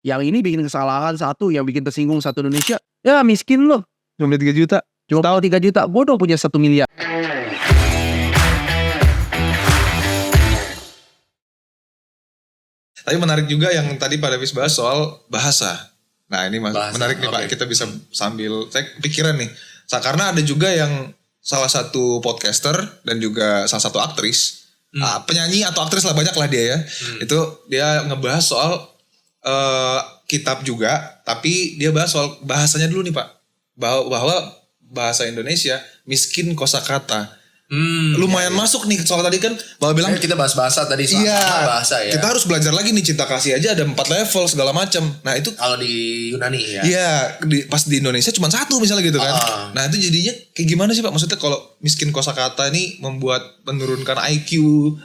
Yang ini bikin kesalahan satu, yang bikin tersinggung satu Indonesia. Ya miskin loh. Cuma 3 juta. Cuma tahu 3 juta. Gue dong punya 1 miliar. Tapi menarik juga yang tadi Pak Davis bahas soal bahasa. Nah ini menarik nih Pak. Kita bisa sambil, saya pikiran nih. Karena ada juga yang salah satu podcaster dan juga salah satu aktris. Penyanyi atau aktris lah, banyak lah dia ya. Itu dia ngebahas soal kitab juga, tapi dia bahas soal bahasanya dulu nih Pak, bahwa bahasa Indonesia miskin kosakata. Lumayan masuk nih, soal tadi kan Bapak bilang kita bahas bahasa tadi soal bahasa ya. Kita harus belajar lagi nih, cinta kasih aja ada 4 level segala macam. Nah itu kalau di Yunani ya. Iya, pas di Indonesia cuma 1 misalnya gitu kan. Nah itu jadinya kayak gimana sih Pak? Maksudnya kalau miskin kosakata ini membuat menurunkan IQ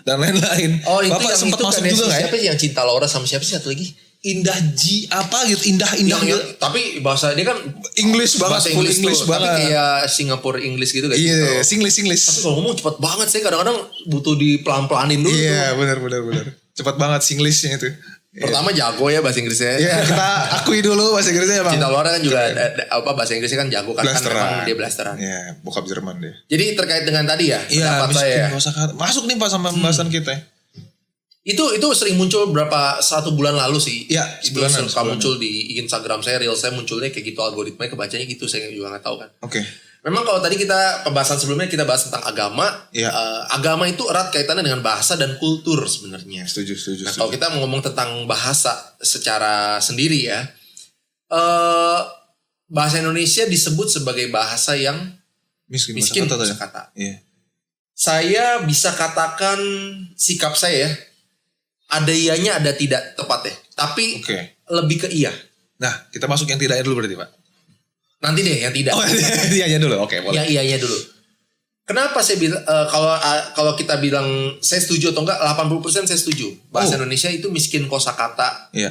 dan lain-lain. Oh itu Bapak yang sempat itu masuk kan juga nggak ya? Siapa sih yang Cinta Laura sama siapa sih satu lagi? Indah apa gitu, indah Yang, tapi bahasa dia kan English banget, bahasa full English English banget. banget. Tapi kayak Singapore English gitu kan. Iya, Singlish. Tapi kalau ngomong cepat banget sih, kadang-kadang butuh dipelan-pelanin dulu. Iya, benar. Cepat banget Singlishnya itu. Pertama jago ya bahasa Inggrisnya. Iya, kita akui dulu bahasa Inggrisnya Bang. Cinta Laura kan juga bahasa Inggrisnya kan jago kan, memang dia blasteran. Iya, bokap Jerman dia. Jadi terkait dengan tadi ya, iya, pendapat saya. Masuk nih Pak sama pembahasan kita. Itu sering muncul 1 bulan lalu sih. Iya, sebulanan. Muncul di Instagram saya, reel saya munculnya kayak gitu, algoritmanya kebacanya gitu, saya juga nggak tahu kan. Oke. Memang kalau tadi kita pembahasan sebelumnya kita bahas tentang agama. Agama itu erat kaitannya dengan bahasa dan kultur sebenarnya. Setuju. Nah, kalau kita mau ngomong tentang bahasa secara sendiri ya, bahasa Indonesia disebut sebagai bahasa yang miskin kosakata. Iya. Saya bisa katakan sikap saya ya, ada iyanya ada tidak tepat ya, tapi lebih ke iya. Nah kita masuk yang tidaknya dulu berarti Pak. Nanti deh yang tidak. Oh iyanya dulu, oke boleh. Yang iyanya dulu. Kenapa saya bilang kalau kita bilang saya setuju atau enggak, 80% saya setuju. Bahasa Indonesia itu miskin kosakata. Iya.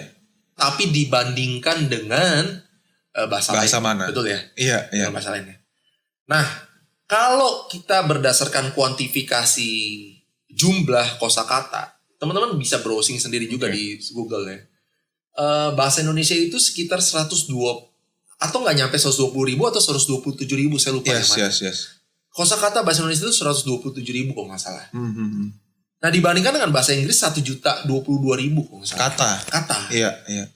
Tapi dibandingkan dengan bahasa lain. Mana? Betul ya? Iya. Bahasa lainnya. Nah, kalau kita berdasarkan kuantifikasi jumlah kosakata, teman-teman bisa browsing sendiri juga di Google ya. Bahasa Indonesia itu sekitar 120 atau nggak nyampe 120.000 atau 127.000, saya lupa yang mana. Yes. Kosakata bahasa Indonesia itu 127.000 kalau nggak salah. Nah dibandingkan dengan bahasa Inggris 1.022.000 kalau nggak salah. Kata. Iya.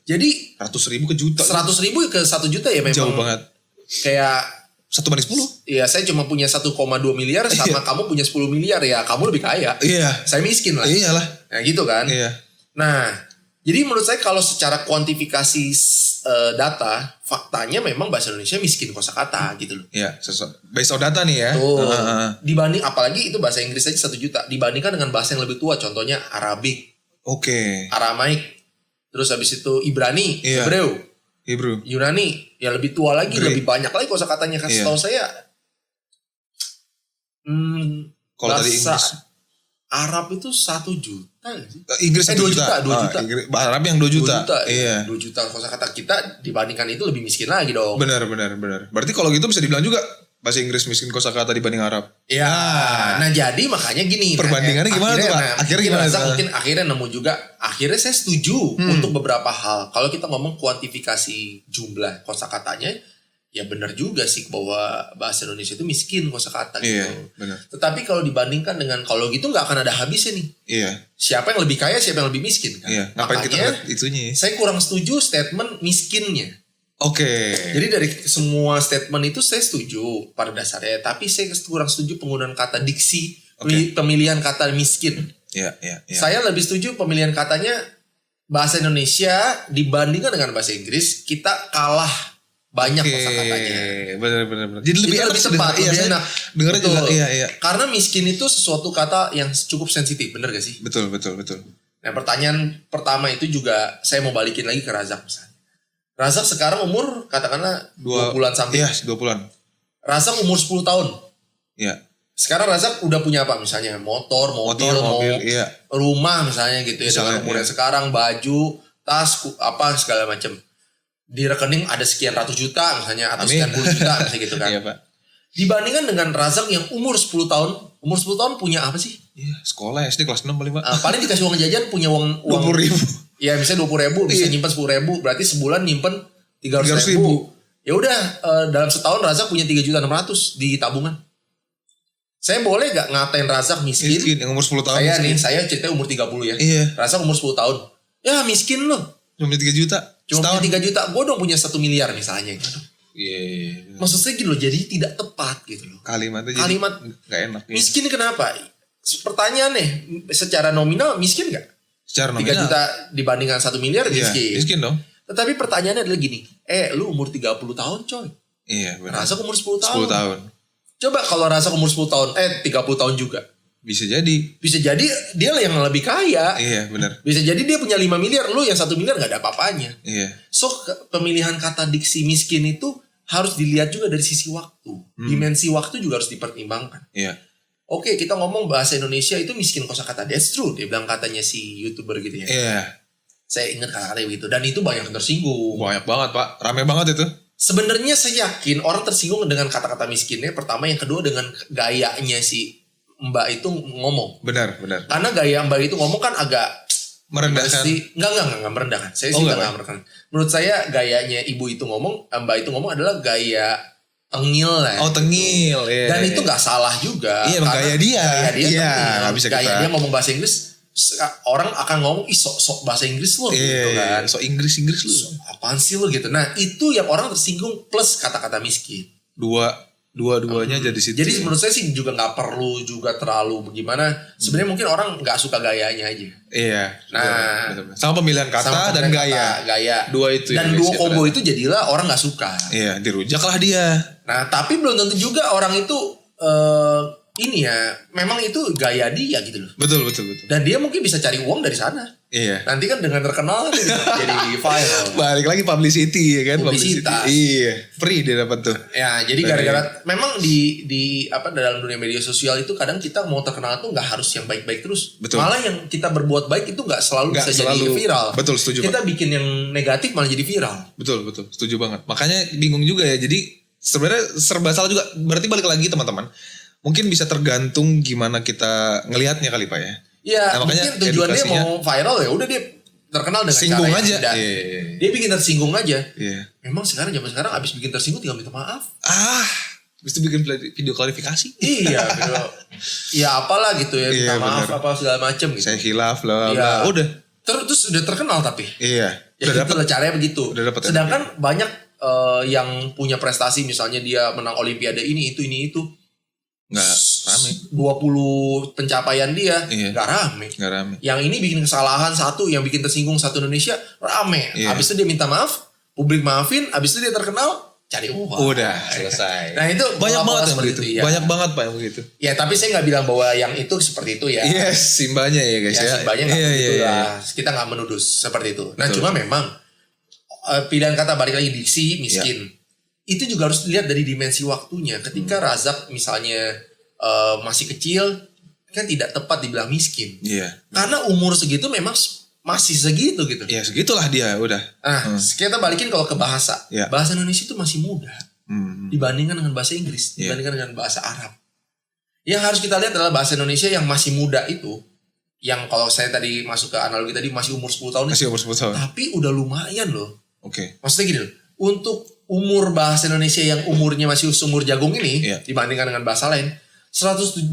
Jadi 100.000 ke juta. 100.000 ke 1 juta ya memang. Jauh banget. Kayak 1/10. Iya, saya cuma punya 1,2 miliar sama kamu punya 10 miliar ya, kamu lebih kaya. Iya. Saya miskin lah. Iyalah. Nah gitu kan. Iya. Nah, jadi menurut saya kalau secara kuantifikasi data, faktanya memang bahasa Indonesia miskin kosakata gitu loh. Iya, based on data nih ya. Tuh. Dibanding, apalagi itu bahasa Inggris aja 1 juta. Dibandingkan dengan bahasa yang lebih tua, contohnya Arabic. Aramaik. Terus habis itu Ibrani, Hebrew, Yunani, ya lebih tua lagi, lebih banyak lagi kosakatanya. Kasih tahu saya. Kalau tadi Inggris, Arab itu 1 juta sih? Inggris 2 juta. 2 juta. Arab yang 2 juta. 2 juta. Iya. 2 juta kosakata kita dibandingkan itu lebih miskin lagi dong. Benar. Berarti kalau gitu bisa dibilang juga bahasa Inggris miskin kosakata dibanding Arab. Ya. Nah jadi makanya gini. Perbandingannya gimana tuh Pak? Akhirnya gimana? Mungkin akhirnya nemu juga. Akhirnya saya setuju untuk beberapa hal. Kalau kita ngomong kuantifikasi jumlah kosakatanya, ya benar juga sih bahwa bahasa Indonesia itu miskin kosakata gitu. Iya, benar. Tetapi kalau dibandingkan dengan kalau gitu nggak akan ada habisnya nih. Iya. Siapa yang lebih kaya, siapa yang lebih miskin kan? Iya. Ngapain kita lihat itunya? Saya kurang setuju statement miskinnya. Jadi dari semua statement itu saya setuju pada dasarnya, tapi saya kurang setuju penggunaan kata diksi, pemilihan kata miskin. Iya. Saya lebih setuju pemilihan katanya bahasa Indonesia dibandingkan dengan bahasa Inggris, kita kalah banyak kosakatanya. Benar. Jadi lebih tepat, lebih enak. Dengarnya juga iya. Karena miskin itu sesuatu kata yang cukup sensitif, benar gak sih? Betul. Nah, pertanyaan pertama itu juga saya mau balikin lagi ke Razak misalnya. Razak sekarang umur katakanlah 2 bulan sampai. Iya, 2 bulan. Razak umur 10 tahun. Iya. Sekarang Razak udah punya apa misalnya? Motor, mobil, iya. Rumah misalnya gitu ya. Dengan umurnya sekarang, baju, tas, apa segala macam. Di rekening ada sekian ratus juta misalnya, atau sekian puluh juta misalnya gitu kan. Iya, Pak. Dibandingkan dengan Razak yang umur 10 tahun. Umur 10 tahun punya apa sih? Iya, sekolah SD kelas 6 paling Pak. Paling dikasih uang jajan punya uang 20.000. Ya misalnya 20.000 bisa nyimpen 10.000, berarti sebulan nyimpen 300.000. Ya udah dalam setahun Razak punya 3.600.000 di tabungan. Saya boleh gak ngatain Razak miskin? Yang umur 10 tahun. Saya ceritanya umur 30 ya. Iya. Razak umur 10 tahun. Ya miskin loh. Cuma 3 juta. Cuma punya 3 juta. Gue dong punya 1 miliar misalnya gitu. Iya. Maksud saya gitu loh, jadi tidak tepat gitu loh. Kalimat gak enak. Miskin kenapa? Pertanyaan nih, secara nominal miskin gak? Secara 3 nominal. juta dibandingkan 1 miliar miskin. Miskin dong. Tetapi pertanyaannya adalah gini, lu umur 30 tahun coy. Iya benar. Razak umur 10 tahun. 10 tahun. Coba kalau Razak umur 10 tahun, 30 tahun juga. Bisa jadi. Bisa jadi dia yang lebih kaya. Iya benar. Bisa jadi dia punya 5 miliar, lu yang 1 miliar gak ada apa-apanya. Iya. So pemilihan kata diksi miskin itu harus dilihat juga dari sisi waktu. Dimensi waktu juga harus dipertimbangkan. Iya. Oke, kita ngomong bahasa Indonesia itu miskin kosakata. That's true. Dia bilang katanya si YouTuber gitu ya. Iya. Saya ingat kata-kata begitu. Dan itu banyak yang tersinggung. Banyak banget Pak. Rame banget itu. Sebenarnya saya yakin orang tersinggung dengan kata-kata miskinnya. Pertama, yang kedua dengan gayanya si Mbak itu ngomong. Benar. Karena gaya Mbak itu ngomong kan agak Merendahkan. Enggak merendahkan. Saya sih enggak merendahkan. Menurut saya gayanya ibu itu ngomong, Mbak itu ngomong adalah gaya tengil lah. Oh tengil. Iya, Dan itu gak salah juga. Iya, gaya dia. Iya, gak bisa gaya dia ngomong bahasa Inggris. Orang akan ngomong sok bahasa Inggris lo gitu kan. Sok Inggris lu. Apaan sih lo gitu. Nah itu yang orang tersinggung plus kata-kata miskin. Dua-duanya jadi situ. Jadi menurut saya sih juga gak perlu juga terlalu bagaimana. Sebenarnya mungkin orang gak suka gayanya aja. Iya. Nah, betul. Sama pemilihan kata dan gaya. Dua itu. Dan dua combo itu jadilah orang gak suka. Iya, dirujaklah dia. Nah tapi belum tentu juga orang itu ini ya, memang itu gaya dia gitu loh. Betul. Dan dia mungkin bisa cari uang dari sana. Iya. Nanti kan dengan terkenal jadi viral. Balik lagi publicity ya kan. Publisitas. Iya. Free dia dapat tuh. Ya, jadi gara-gara memang di dalam dunia media sosial itu kadang kita mau terkenal tuh nggak harus yang baik-baik terus. Betul. Malah yang kita berbuat baik itu nggak selalu bisa jadi viral. Betul, setuju. Kita bikin yang negatif malah jadi viral. Betul. Setuju banget. Makanya bingung juga ya. Jadi sebenarnya serba salah juga. Berarti balik lagi teman-teman. Mungkin bisa tergantung gimana kita ngelihatnya kali Pak ya. Iya, nah, mungkin tujuan dia mau viral ya udah dia terkenal dengan singgung cara aja. Dia bikin tersinggung aja. Iya. Memang zaman sekarang abis bikin tersinggung tinggal minta maaf. Bisa bikin video klarifikasi. Iya, video. Ya apalah gitu ya, minta maaf bener. apa segala macam gitu. Saya khilaf lah. Iya. Udah. Terus udah terkenal tapi. Iya. Ya Udah gitu lah caranya begitu. Udah dapet. Sedangkan banyak yang punya prestasi, misalnya dia menang olimpiade ini itu. Nggak rame. 20 pencapaian dia nggak rame. Yang ini bikin kesalahan satu, yang bikin tersinggung satu Indonesia rame. Iya. Abis itu dia minta maaf, publik maafin, abis itu dia terkenal, cari uang. Udah selesai. Nah itu banyak banget yang begitu. Ya. Banyak banget Pak yang begitu. Ya tapi saya nggak bilang bahwa yang itu seperti itu ya. Yes, simbanya ya guys ya. Simbanya nggak begitu lah. Kita nggak menuduh seperti itu. Nah cuma memang pilihan kata balik lagi diksi miskin. Itu juga harus dilihat dari dimensi waktunya. Ketika Razak misalnya masih kecil, kan tidak tepat dibilang miskin. Iya. Karena umur segitu memang masih segitu gitu. Iya segitulah dia udah. Nah kita balikin kalau ke bahasa. Ya. Bahasa Indonesia itu masih muda. Dibandingkan dengan bahasa Inggris. Dibandingkan dengan bahasa Arab. Yang harus kita lihat adalah bahasa Indonesia yang masih muda itu. Yang kalau saya tadi masuk ke analogi tadi masih umur 10 tahun. Masih umur 10 tahun. Tapi udah lumayan loh. Oke. Maksudnya gini loh. Untuk umur bahasa Indonesia yang umurnya masih seumur jagung ini. Dibandingkan dengan bahasa lain. 127.000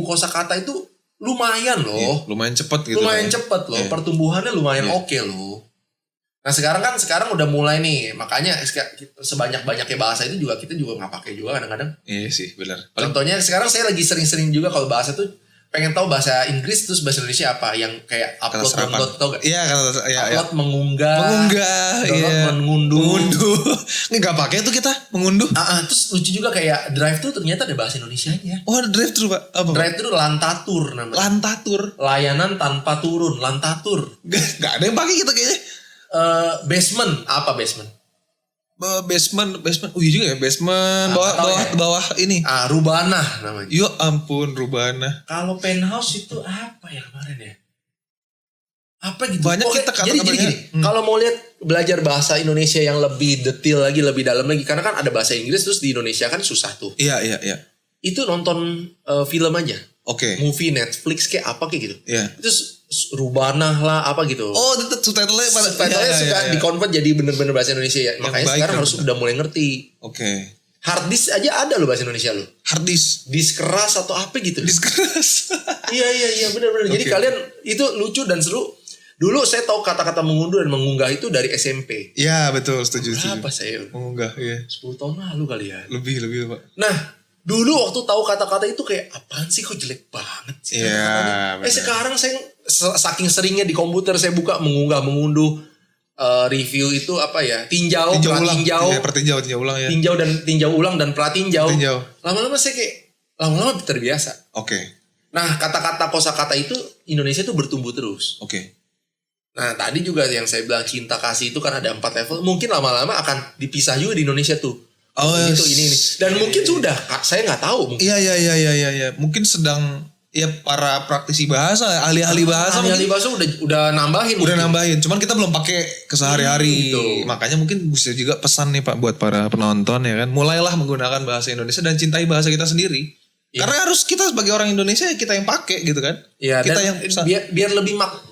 kosakata itu lumayan loh. Iya, lumayan cepat gitu. Lumayan cepat loh. Pertumbuhannya lumayan oke loh. Nah sekarang udah mulai nih. Makanya sebanyak-banyaknya bahasa itu juga kita juga nggak pakai juga kadang-kadang. Iya sih benar. Contohnya sekarang saya lagi sering-sering juga kalau bahasa tuh pengen tahu bahasa Inggris terus bahasa Indonesia apa yang kayak upload download tau gak? Iya upload mengunggah download mengunduh. Nggak pakai tuh kita mengunduh. Terus lucu juga kayak drive thru ternyata ada bahasa Indonesianya. Oh ada drive thru Pak. Apa? Drive thru lantatur namanya. Lantatur. Layanan tanpa turun lantatur. Gak ada yang pakai kita kayaknya. Basement apa basement? Basement. Oh iya juga ya basement. Bawah ini. Rubana namanya. Ya ampun Rubana. Kalau penthouse itu apa ya kemarin ya? Apa gitu? Banyak kita jadi gini. Kalau mau lihat belajar bahasa Indonesia yang lebih detail lagi, lebih dalam lagi, karena kan ada bahasa Inggris terus di Indonesia kan susah tuh. Iya. Itu nonton film aja. Oke. movie Netflix kayak apa kayak gitu. Iya. Terus Rubanah lah apa gitu. Oh, itu subtitlenya Subtitlenya suka di-convert jadi bener-bener bahasa Indonesia ya. Yang Makanya baik sekarang kan, harus bener. udah mulai ngerti. Oke. Hard disk aja ada loh bahasa Indonesia lo. Hard disk. Disk keras atau apa gitu. Disk keras. Iya benar-benar. Jadi Oke. kalian itu lucu dan seru. Dulu saya tahu kata-kata mengunduh dan mengunggah itu dari SMP. Iya, betul, setuju. Berapa saya? Mengunggah, iya. 10 tahun lalu kali ya. Lebih, Pak. Nah, dulu waktu tahu kata-kata itu kayak apaan sih kok jelek banget sih. Iya, kata-katanya. benar. Sekarang saya saking seringnya di komputer saya buka mengunggah mengunduh review itu apa ya? Tinjau ulang. pratinjau, Iya, tinjau ulang ya. tinjau ulang dan pratinjau. Tinjau. Lama-lama saya kayak lama-lama terbiasa. Oke. Nah, kata-kata kosakata itu Indonesia tuh bertumbuh terus. Oke. Nah, tadi juga yang saya bilang cinta kasih itu kan ada 4 level. Mungkin lama-lama akan dipisah juga di Indonesia tuh. Oh, itu ini. Dan mungkin sudah, saya nggak tahu. Mungkin. Iya. Mungkin sedang ya para praktisi bahasa, ahli-ahli bahasa Ahli mungkin bahasa udah nambahin. udah mungkin. nambahin. Cuman kita belum pakai kesehari-hari. Gitu. Makanya mungkin bisa juga pesan nih Pak buat para penonton ya kan. Mulailah menggunakan bahasa Indonesia dan cintai bahasa kita sendiri. Iya. Karena harus kita sebagai orang Indonesia ya kita yang pakai gitu kan. Iya, Kita dan yang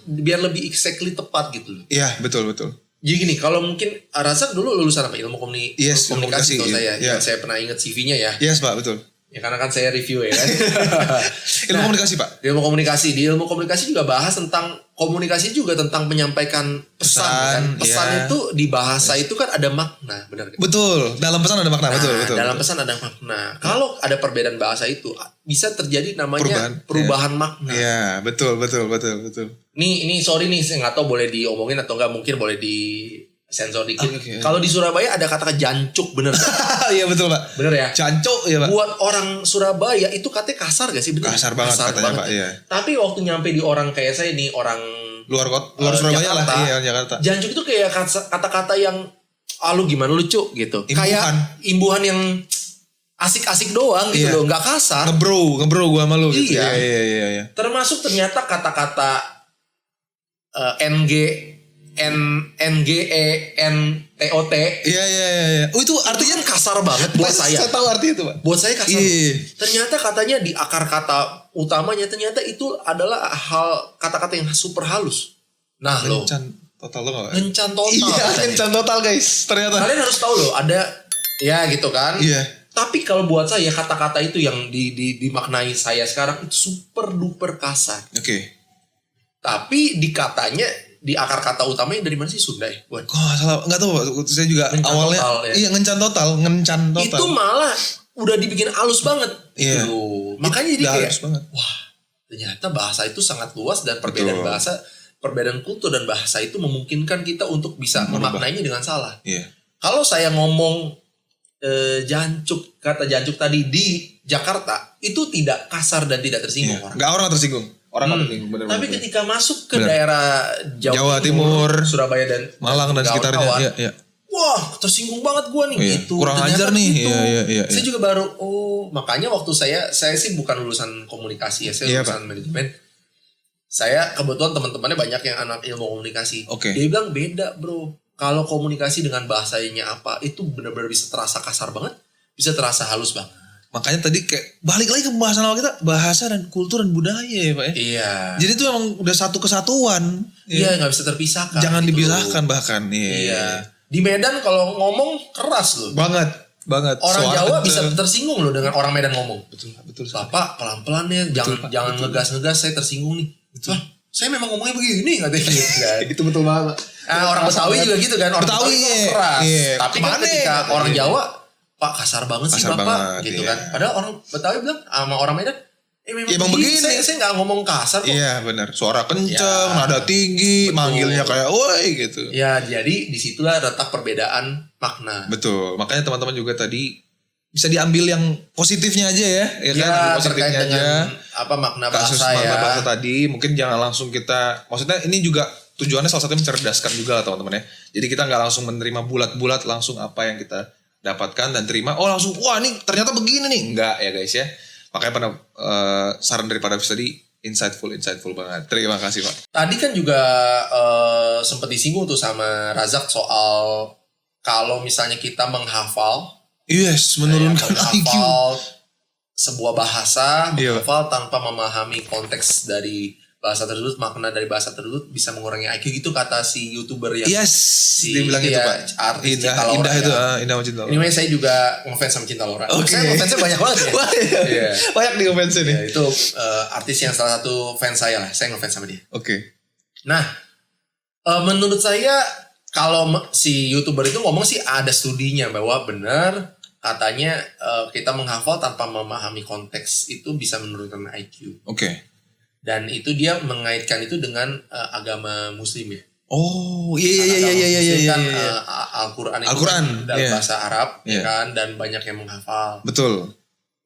biar lebih exactly tepat gitu loh. Iya, betul. Jadi gini, kalau mungkin Razak dulu lulusan apa? Ilmu Yes, komunikasi komunikasi, tahu saya. iya. Yang saya pernah ingat CV-nya ya. Yes Pak, betul. Ya karena kan saya review ya kan. Ilmu komunikasi Pak. Di ilmu komunikasi juga bahas tentang komunikasi juga tentang menyampaikan pesan kan. Pesan iya. itu di bahasa itu kan ada makna, benar kan? Betul. Dalam pesan ada makna, betul. Dalam pesan ada makna. Kalau ada perbedaan bahasa itu bisa terjadi namanya perubahan makna. Iya, betul. Ini sorry nih, saya nggak tahu boleh diomongin atau nggak, mungkin boleh di sensor dikit. Oke. Kalau di Surabaya ada kata jancuk, bener nggak? Iya betul Pak. Bener ya? Cancok ya Pak. Buat orang Surabaya itu katanya kasar gak sih? Bener? Kasar banget katanya, Pak, iya. Tapi waktu nyampe di orang kayak saya nih, orang Luar Surabaya Jakarta, lah, iya Jakarta. jancuk itu kayak kata-kata yang lu gimana lucu gitu. Imbuhan. Kayak imbuhan yang asik-asik doang gitu Iya. loh, nggak kasar. Ngebro gua sama lu gitu. Iya. Iya. Termasuk ternyata kata-kata NGENTOT. Iya. Oh itu artinya Artinya kasar banget buat saya. Saya tahu arti itu Pak. Buat saya kasar. Iya. Ternyata katanya di akar kata utamanya ternyata itu adalah kata-kata yang super halus. Nah loh. Kencan total lo gak? Kencan total. Iya, katanya. kencan total guys. Ternyata. Kalian harus tahu loh, ada ya gitu kan. Iya. Tapi kalau buat saya kata-kata itu yang dimaknai saya sekarang itu super duper kasar. Oke. Tapi di katanya di akar kata utamanya dari mana sih, Sunda ya? Buat. Kok salah nggak tahu Pak. Saya juga Ngencan awalnya total, ya. iya ngencan total. Itu malah udah dibikin halus banget. Iya. Gitu. Makanya jadi Udah kayak halus banget. wah, ternyata bahasa itu sangat luas dan perbedaan Betul. bahasa, perbedaan kultur dan bahasa itu memungkinkan kita untuk bisa memaknainya dengan salah. Iya. Kalau saya ngomong kata jancuk tadi di Jakarta itu tidak kasar dan tidak tersinggung Iya. orang. Nggak orang tersinggung. Orang nggak tersinggung. Bener. Tapi ketika masuk ke Bener. daerah Jawa Timur, Surabaya dan Malang dan sekitarnya. kawan-kawan, Iya. wah tersinggung banget gue nih Iya. gitu. Kurang Ternyata ajar nih. gitu. Iya. Saya juga baru makanya waktu saya sih bukan lulusan komunikasi ya, saya Iya, lulusan manajemen. Saya kebetulan teman-temannya banyak yang anak ilmu komunikasi. Oke. Dia bilang beda bro. Kalau komunikasi dengan bahasanya apa itu benar-benar bisa terasa kasar banget, bisa terasa halus banget. Makanya tadi kayak balik lagi ke pembahasan awal kita, bahasa dan kultur dan budaya ya Pak ya. Iya. Jadi itu emang udah satu kesatuan. Iya nggak bisa terpisahkan. Jangan gitu. dipisahkan bahkan. Iya. Di Medan kalau ngomong keras loh. Banget. Orang Suara Jawa kenceng. bisa tersinggung loh dengan orang Medan ngomong. Betul. Bapak pelan-pelan ya, jangan Betul. ngegas-ngegas, saya tersinggung nih. Wah, saya memang ngomongnya begini katanya gitu kan. Itu betul banget. Orang Betawi juga gitu kan. Orang Betawi, kan iya. keras. Iya. Tapi kan Kemana? ketika orang Iya. Jawa, Pak kasar banget sih Kasar Bapak banget, gitu iya. kan. Padahal orang Betawi bilang sama orang Medan, Emang begini. Saya nggak ngomong kasar kok. Iya benar. Suara kenceng, Ya. nada tinggi, Betul. manggilnya kayak woi gitu. Ya, jadi disitulah letak perbedaan makna. Betul. Makanya teman-teman juga tadi bisa diambil yang positifnya aja ya. Ya kan? Ambil terkait positifnya aja. dengan apa makna Kasus bahasa ya. makna bahasa tadi mungkin jangan langsung kita, maksudnya ini juga tujuannya salah satunya mencerdaskan juga lah teman-teman ya. Jadi kita nggak langsung menerima bulat-bulat langsung apa yang kita dapatkan dan terima. Oh langsung wah ini ternyata begini nih. Enggak ya guys ya. Makanya pada saran daripada tadi insightful banget. Terima kasih Pak. Tadi kan juga sempat disinggung tuh sama Razak soal kalau misalnya kita menghafal Yes, menurunkan IQ. menghafal sebuah bahasa, Iya. menghafal tanpa memahami konteks dari bahasa tersebut, makna dari bahasa tersebut bisa mengurangi IQ gitu kata si YouTuber yang Dia bilang itu itu ya, Pak. artis Indah, Cinta Laura indah ya. itu, indah Cinta Laura. Anyway, saya juga ngefans sama Cinta Laura. Oke. Saya ngefansnya banyak banget ya. Wah, iya. Iya. Banyak di offense nih. Ya, itu artis yang salah satu fans saya lah. Saya ngefans sama dia. Oke. Nah, menurut saya kalau si YouTuber itu ngomong sih ada studinya bahwa benar katanya kita menghafal tanpa memahami konteks itu bisa menurunkan IQ. Oke. Dan itu dia mengaitkan itu dengan agama Muslim ya. Oh, iya. Muslim kan Al-Quran itu Al-Quran, dalam iya. bahasa Arab Iya. ya kan, dan banyak yang menghafal. Betul.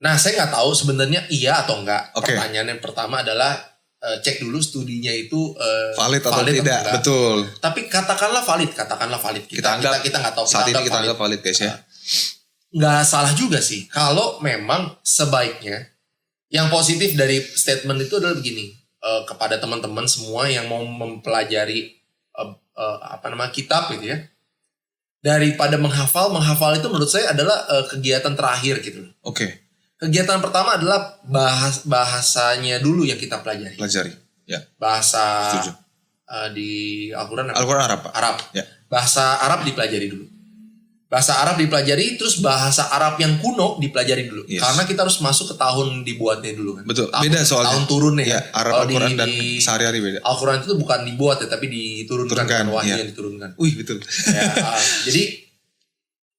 Nah, saya nggak tahu sebenarnya iya atau enggak. Oke. Pertanyaan yang pertama adalah cek dulu studinya itu Valid atau tidak. enggak. Betul. Tapi katakanlah valid. Kita anggap kita nggak tahu. saat ini kita anggap valid guys ya. Nggak salah juga sih kalau memang sebaiknya yang positif dari statement itu adalah begini, kepada teman-teman semua yang mau mempelajari kitab gitu ya, daripada menghafal itu menurut saya adalah kegiatan terakhir gitu. Oke. Kegiatan pertama adalah bahasanya dulu yang kita pelajari. Pelajari. Ya. Bahasa Setuju. di Al-Quran apa? Al-Quran Arab, Pak. Arab. Ya. Bahasa Arab dipelajari dulu. Bahasa Arab dipelajari, terus bahasa Arab yang kuno dipelajari dulu. Yes. Karena kita harus masuk ke tahun dibuatnya dulu kan. Betul. Beda soalnya. Tahun turunnya. Ya, Arab Kalau Al-Quran dan di sehari-hari beda. Al-Quran itu bukan dibuat ya, tapi diturunkan. Turunkan, Wahyu ya. yang diturunkan. Wih, betul. Ya, jadi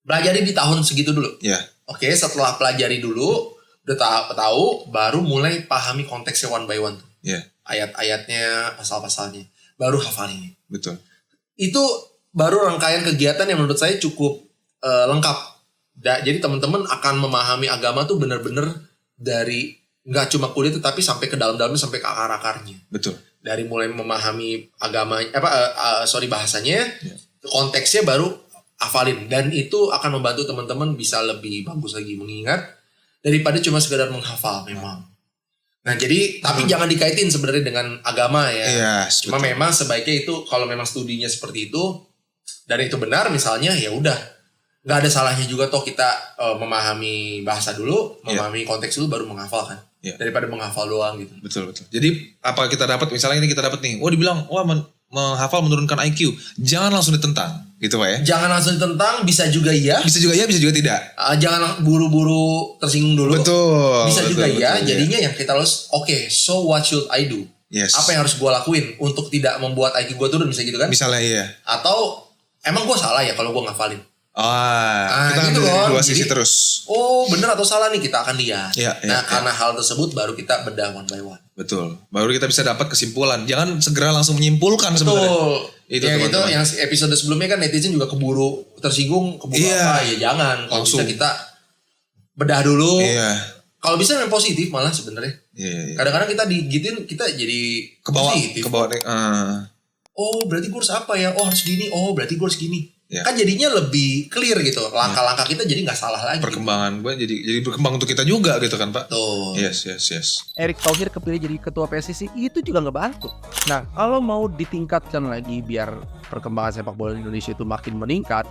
pelajari di tahun segitu dulu. Ya. Oke, setelah pelajari dulu, udah tahu, baru mulai pahami konteksnya one by one tuh. Ya, Ayat-ayatnya, pasal-pasalnya. Baru hafalin. betul. Itu baru rangkaian kegiatan yang menurut saya cukup lengkap. Jadi teman-teman akan memahami agama tuh benar-benar dari nggak cuma kulit tetapi sampai ke dalam-dalamnya, sampai ke akar-akarnya. Betul. Dari mulai memahami agama bahasanya, Ya. konteksnya baru hafalin, dan itu akan membantu teman-teman bisa lebih bagus lagi mengingat daripada cuma sekedar menghafal memang. Nah, jadi tapi jangan dikaitin sebenarnya dengan agama ya. Yes, Cuma betul. memang sebaiknya itu kalau memang studinya seperti itu dan itu benar misalnya, ya udah, nggak ada salahnya juga toh kita memahami bahasa dulu, memahami konteks dulu baru menghafal kan. Iya. Daripada menghafal doang gitu. Betul. Jadi apa kita dapat, misalnya ini kita dapat nih, dibilang menghafal menurunkan IQ, jangan langsung ditentang, gitu Pak ya? Jangan langsung ditentang, bisa juga iya. Bisa juga ya, bisa juga tidak. Jangan buru-buru tersinggung dulu. Betul. Bisa juga betul, iya. betul, Jadinya yang kita harus, oke, so what should I do? Yes. Apa yang harus gue lakuin untuk tidak membuat IQ gue turun, bisa gitu kan? Misalnya iya. Atau emang gue salah ya kalau gue ngafalin? Kita gitu ambil dari loh. dua sisi Jadi, terus. Oh, bener atau salah nih kita akan lihat. Iya, iya, Karena hal tersebut baru kita bedah one by one. Betul. Baru kita bisa dapat kesimpulan. Jangan segera langsung menyimpulkan sebenarnya. Betul. Itu Yang itu teman-teman. yang episode sebelumnya kan netizen juga keburu tersinggung, keburu Iya. apa ya, jangan. Kalau Langsung. bisa kita bedah dulu. Iya. Kalau bisa yang positif malah sebenarnya. Iya. Kadang-kadang kita digituin, kita jadi positif. Ke bawah. Oh, berarti gue harus apa ya? Oh, harus gini. Oh, berarti gue harus gini. Ya. Kan jadinya lebih clear gitu. Langkah-langkah kita jadi nggak salah lagi. Perkembangan gue jadi berkembang untuk kita juga gitu kan Pak. Tuh. Yes. Erick Thohir kepilih jadi ketua PSSI itu juga ngebantu. Nah, kalau mau ditingkatkan lagi biar perkembangan sepak bola Indonesia itu makin meningkat,